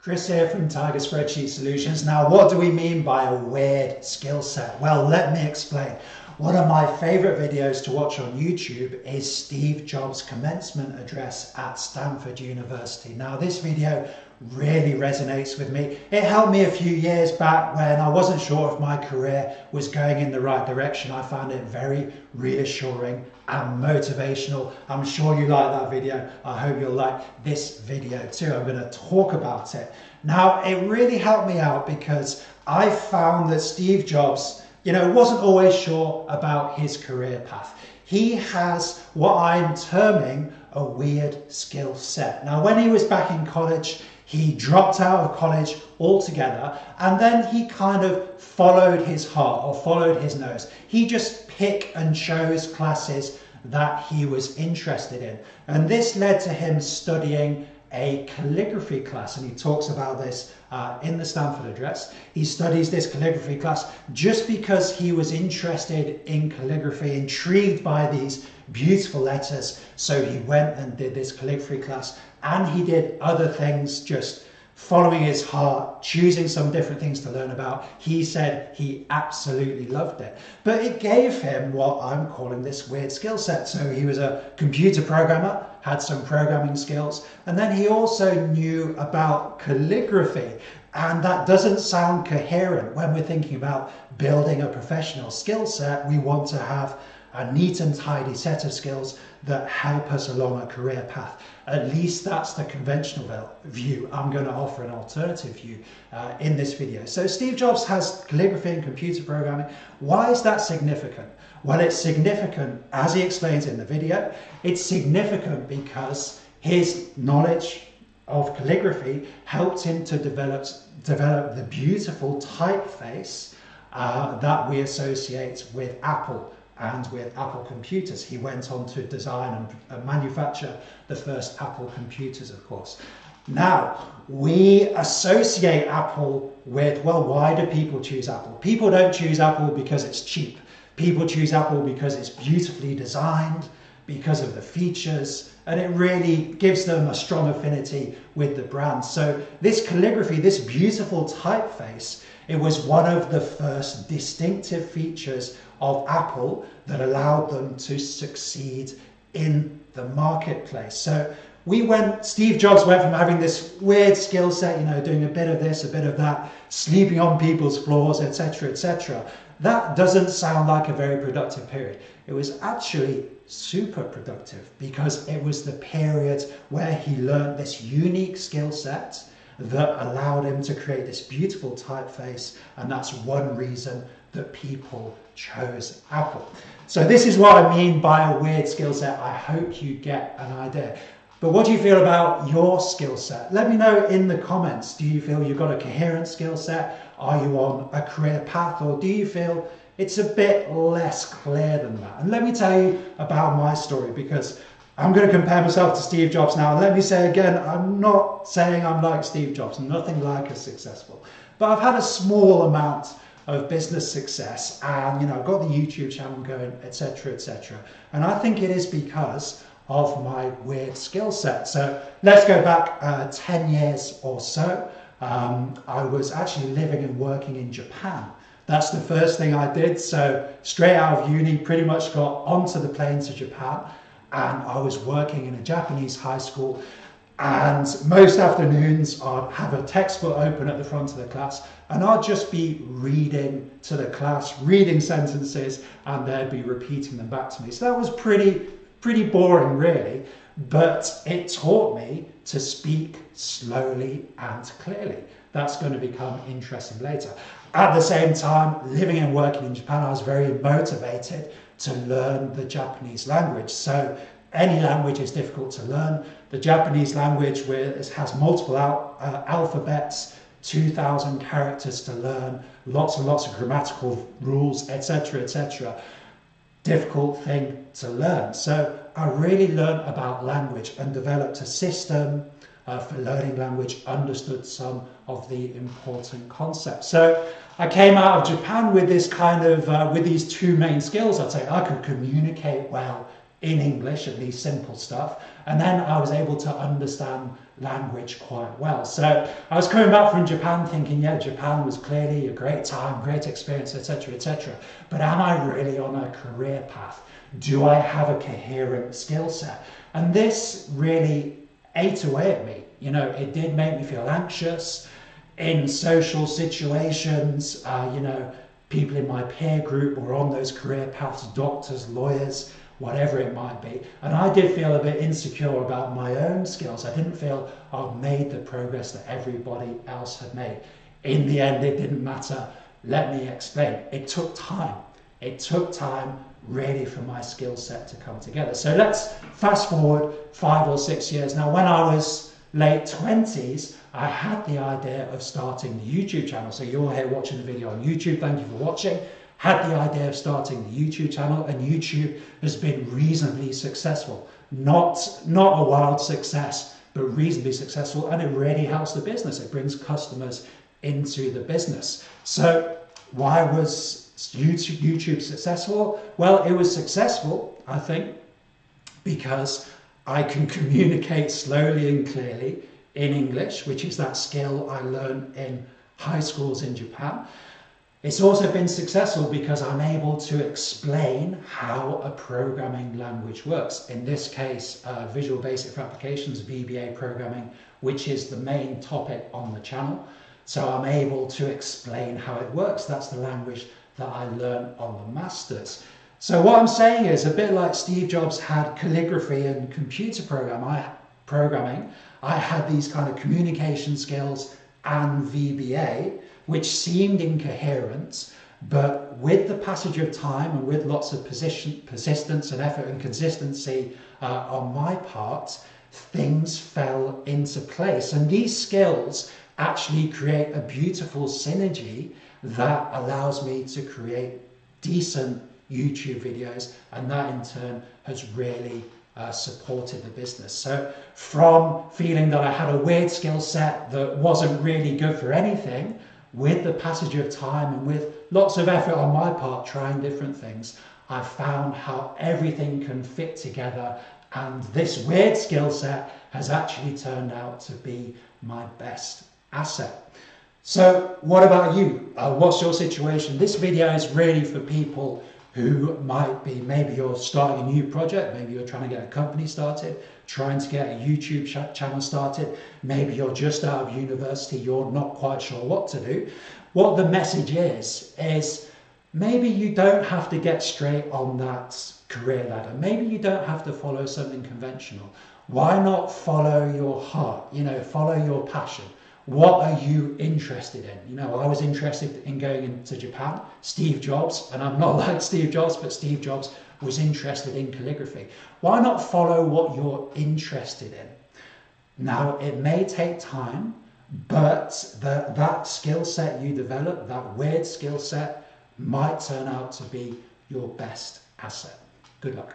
Chris here from Tiger Spreadsheet Solutions. Now, what do we mean by a weird skill set? Well, let me explain. One of my favorite videos to watch on YouTube is Steve Jobs' commencement address at Stanford University. Now, this video really resonates with me. It helped me a few years back when I wasn't sure if my career was going in the right direction. I found it very reassuring and motivational. I'm sure you like that video. I hope you'll like this video too. I'm going to talk about it. Now, it really helped me out because I found that Steve Jobs, wasn't always sure about his career path. He has what I'm terming a weird skill set. Now, when he was back in college, he dropped out of college altogether, and then he kind of followed his heart or followed his nose. He just picked and chose classes that he was interested in. And this led to him studying a calligraphy class, and he talks about this in the Stanford address. He studies this calligraphy class just because he was interested in calligraphy, intrigued by these beautiful letters. So he went and did this calligraphy class, and he did other things, just following his heart, choosing some different things to learn about. He said he absolutely loved it. But it gave him what I'm calling this weird skill set. So he was a computer programmer, had some programming skills, and then he also knew about calligraphy. And that doesn't sound coherent when we're thinking about building a professional skill set. We want to have a neat and tidy set of skills that help us along a career path. At least that's the conventional view. I'm going to offer an alternative view in this video. So Steve Jobs has calligraphy and computer programming. Why is that significant? Well, it's significant, as he explains in the video, it's significant because his knowledge of calligraphy helped him to develop the beautiful typeface that we associate with Apple and with Apple computers. He went on to design and manufacture the first Apple computers, of course. Now, we associate Apple with, well, why do people choose Apple? People don't choose Apple because it's cheap. People choose Apple because it's beautifully designed, because of the features, and it really gives them a strong affinity with the brand. So this calligraphy, this beautiful typeface, it was one of the first distinctive features of Apple that allowed them to succeed in the marketplace. So Steve Jobs went from having this weird skill set, doing a bit of this, a bit of that, sleeping on people's floors, etc., etc. That doesn't sound like a very productive period. It was actually super productive because it was the period where he learned this unique skill set that allowed him to create this beautiful typeface, and that's one reason that people chose Apple. So this is what I mean by a weird skill set. I hope you get an idea. But what do you feel about your skill set? Let me know in the comments. Do you feel you've got a coherent skill set? Are you on a career path, or do you feel it's a bit less clear than that? And let me tell you about my story, because I'm going to compare myself to Steve Jobs now. Let me say again, I'm not saying I'm like Steve Jobs, nothing like as successful. But I've had a small amount of business success, and I've got the YouTube channel going, etc., etc. And I think it is because of my weird skill set. So let's go back 10 years or so. I was actually living and working in Japan. That's the first thing I did. So straight out of uni, pretty much got onto the plane to Japan, and I was working in a Japanese high school. And most afternoons I'd have a textbook open at the front of the class, and I'd just be reading to the class, reading sentences, and they'd be repeating them back to me. So that was pretty boring, really, but it taught me to speak slowly and clearly. That's going to become interesting later. At the same time, living and working in Japan, I was very motivated to learn the Japanese language. So any language is difficult to learn. The Japanese language has multiple alphabets, 2,000 characters to learn, lots and lots of grammatical rules, etc., etc. Difficult thing to learn. So I really learned about language and developed a system for learning language, understood some of the important concepts. So I came out of Japan with this with these two main skills. I'd say I could communicate well in English, at least simple stuff, and then I was able to understand language quite well. So I was coming back from Japan thinking, yeah, Japan was clearly a great time, great experience, etc., etc. But am I really on a career path? Do I have a coherent skill set? And this really ate away at me. You know, it did make me feel anxious in social situations. You know, people in my peer group were on those career paths, doctors, lawyers, whatever it might be. And I did feel a bit insecure about my own skills. I didn't feel I'd made the progress that everybody else had made. In the end, it didn't matter. Let me explain. It took time. It took time really for my skill set to come together. So let's fast forward 5 or 6 years. Now, when I was late 20s, I had the idea of starting the YouTube channel. So you're here watching the video on YouTube. Thank you for watching. Had the idea of starting the YouTube channel, and YouTube has been reasonably successful. Not a wild success, but reasonably successful, and it really helps the business. It brings customers into the business. So why was YouTube successful? Well, it was successful, I think, because I can communicate slowly and clearly in English, which is that skill I learned in high schools in Japan. It's also been successful because I'm able to explain how a programming language works. In this case, Visual Basic for Applications, VBA programming, which is the main topic on the channel. So I'm able to explain how it works. That's the language that I learned on the Masters. So what I'm saying is, a bit like Steve Jobs had calligraphy and computer programming, I had these kind of communication skills and VBA, which seemed incoherent, but with the passage of time and with lots of persistence and effort and consistency on my part, things fell into place. And these skills actually create a beautiful synergy that allows me to create decent YouTube videos, and that in turn has really supported the business. So from feeling that I had a weird skill set that wasn't really good for anything, with the passage of time and with lots of effort on my part trying different things, I found how everything can fit together, and this weird skill set has actually turned out to be my best asset. So what about you? What's your situation? This video is really for people who might be, maybe you're starting a new project, maybe you're trying to get a company started, trying to get a YouTube channel started, maybe you're just out of university, you're not quite sure what to do. What the message is maybe you don't have to get straight on that career ladder. Maybe you don't have to follow something conventional. Why not follow your heart? You know, follow your passion. What are you interested in? You know, I was interested in going into Japan. Steve Jobs, and I'm not like Steve Jobs, but Steve Jobs was interested in calligraphy. Why not follow what you're interested in? Now, it may take time, but that skill set you develop, that weird skill set, might turn out to be your best asset. Good luck.